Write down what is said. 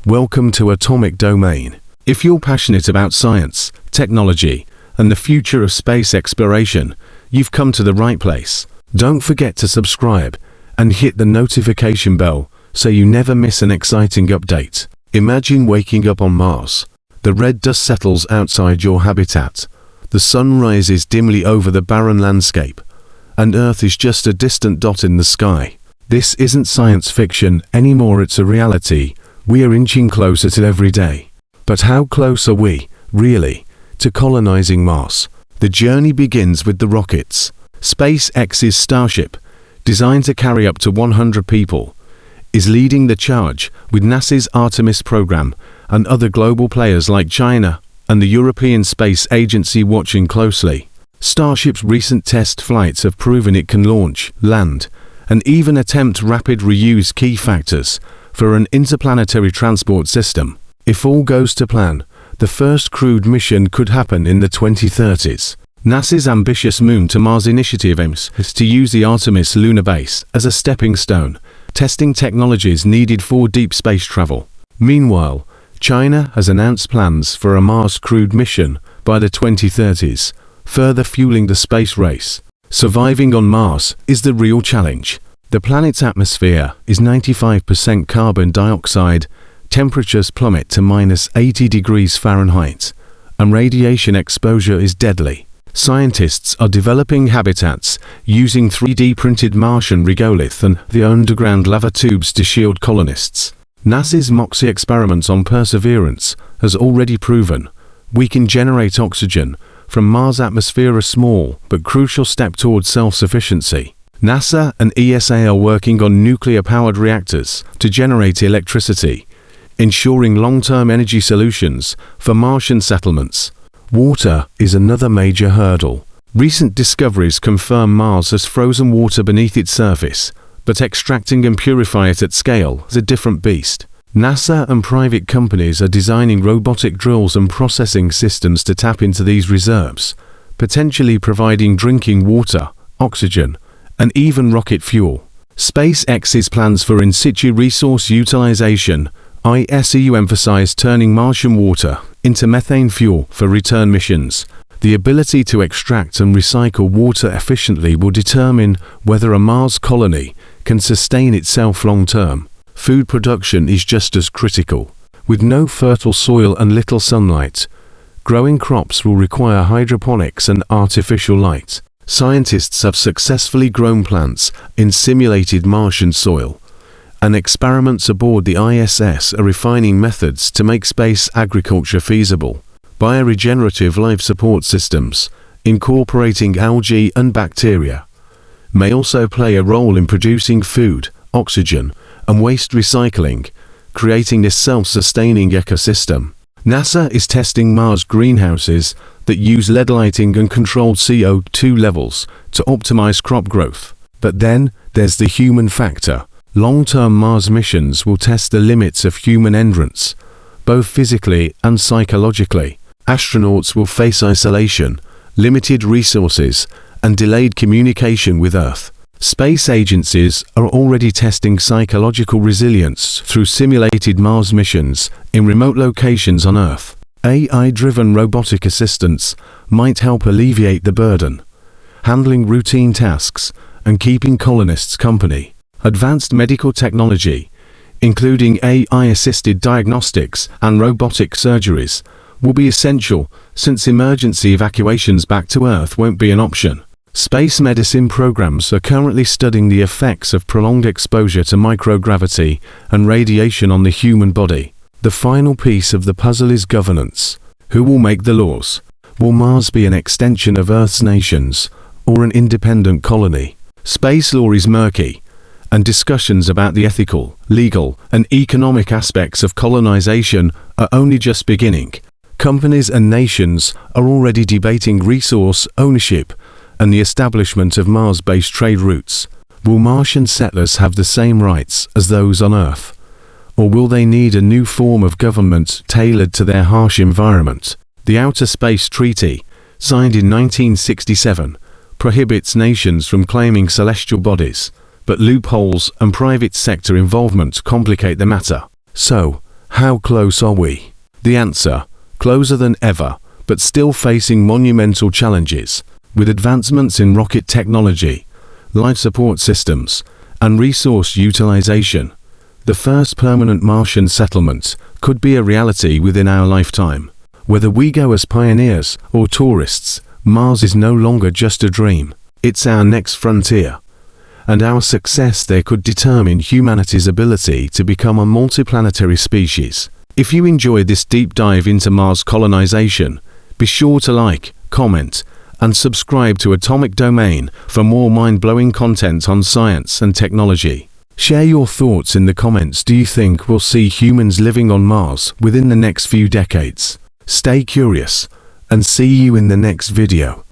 Welcome to Atomic Domain. If you're passionate about science, technology, and the future of space exploration, you've come to the right place. Don't forget to subscribe and hit the notification bell so you never miss an exciting update. Imagine waking up on Mars. The red dust settles outside your habitat. The sun rises dimly over the barren landscape, and Earth is just a distant dot in the sky. This isn't science fiction anymore, it's a reality. We are inching closer to every day. But how close are we, really, to colonizing Mars? The journey begins with the rockets. SpaceX's Starship, designed to carry up to 100 people, is leading the charge, with NASA's Artemis program and other global players like China and the European Space Agency watching closely. Starship's recent test flights have proven it can launch, land, and even attempt rapid reuse, key factors for an interplanetary transport system. If all goes to plan, the first crewed mission could happen in the 2030s. NASA's ambitious Moon to Mars initiative aims to use the Artemis lunar base as a stepping stone, testing technologies needed for deep space travel. Meanwhile, China has announced plans for a Mars crewed mission by the 2030s, further fueling the space race. Surviving on Mars is the real challenge. The planet's atmosphere is 95% carbon dioxide, temperatures plummet to -80 degrees Fahrenheit, and radiation exposure is deadly. Scientists are developing habitats using 3D printed Martian regolith and the underground lava tubes to shield colonists. NASA's MOXIE experiment on Perseverance has already proven we can generate oxygen from Mars' atmosphere, a small but crucial step towards self-sufficiency. NASA and ESA are working on nuclear-powered reactors to generate electricity, ensuring long-term energy solutions for Martian settlements. Water is another major hurdle. Recent discoveries confirm Mars has frozen water beneath its surface, but extracting and purifying it at scale is a different beast. NASA and private companies are designing robotic drills and processing systems to tap into these reserves, potentially providing drinking water, oxygen, and even rocket fuel. SpaceX's plans for in-situ resource utilization, in-situ, emphasize turning Martian water into methane fuel for return missions. The ability to extract and recycle water efficiently will determine whether a Mars colony can sustain itself long-term. Food production is just as critical. With no fertile soil and little sunlight, growing crops will require hydroponics and artificial light. Scientists have successfully grown plants in simulated Martian soil, and experiments aboard the ISS are refining methods to make space agriculture feasible. Bioregenerative life support systems, incorporating algae and bacteria, may also play a role in producing food, oxygen, and waste recycling, creating this self-sustaining ecosystem. NASA is testing Mars greenhouses that use LED lighting and controlled CO2 levels to optimize crop growth. But then there's the human factor. Long-term Mars missions will test the limits of human endurance, both physically and psychologically. Astronauts will face isolation, limited resources, and delayed communication with Earth. Space agencies are already testing psychological resilience through simulated Mars missions in remote locations on Earth. AI-driven robotic assistants might help alleviate the burden, handling routine tasks and keeping colonists company. Advanced medical technology, including AI-assisted diagnostics and robotic surgeries, will be essential since emergency evacuations back to Earth won't be an option. Space medicine programs are currently studying the effects of prolonged exposure to microgravity and radiation on the human body. The final piece of the puzzle is governance. Who will make the laws? Will Mars be an extension of Earth's nations or an independent colony? Space law is murky, and discussions about the ethical, legal, and economic aspects of colonization are only just beginning. Companies and nations are already debating resource ownership and the establishment of Mars-based trade routes. Will Martian settlers have the same rights as those on Earth? Or will they need a new form of government tailored to their harsh environment? The Outer Space Treaty, signed in 1967, prohibits nations from claiming celestial bodies, but loopholes and private sector involvement complicate the matter. So, How close are we? The answer: closer than ever, but still facing monumental challenges. With advancements in rocket technology, life support systems, and resource utilization, the first permanent Martian settlement could be a reality within our lifetime. Whether we go as pioneers or tourists, Mars is no longer just a dream. It's our next frontier. And our success there could determine humanity's ability to become a multiplanetary species. If you enjoyed this deep dive into Mars colonization, be sure to like, comment, and subscribe to Atomic Domain for more mind-blowing content on science and technology. Share your thoughts in the comments. Do you think we'll see humans living on Mars within the next few decades? Stay curious, and see you in the next video.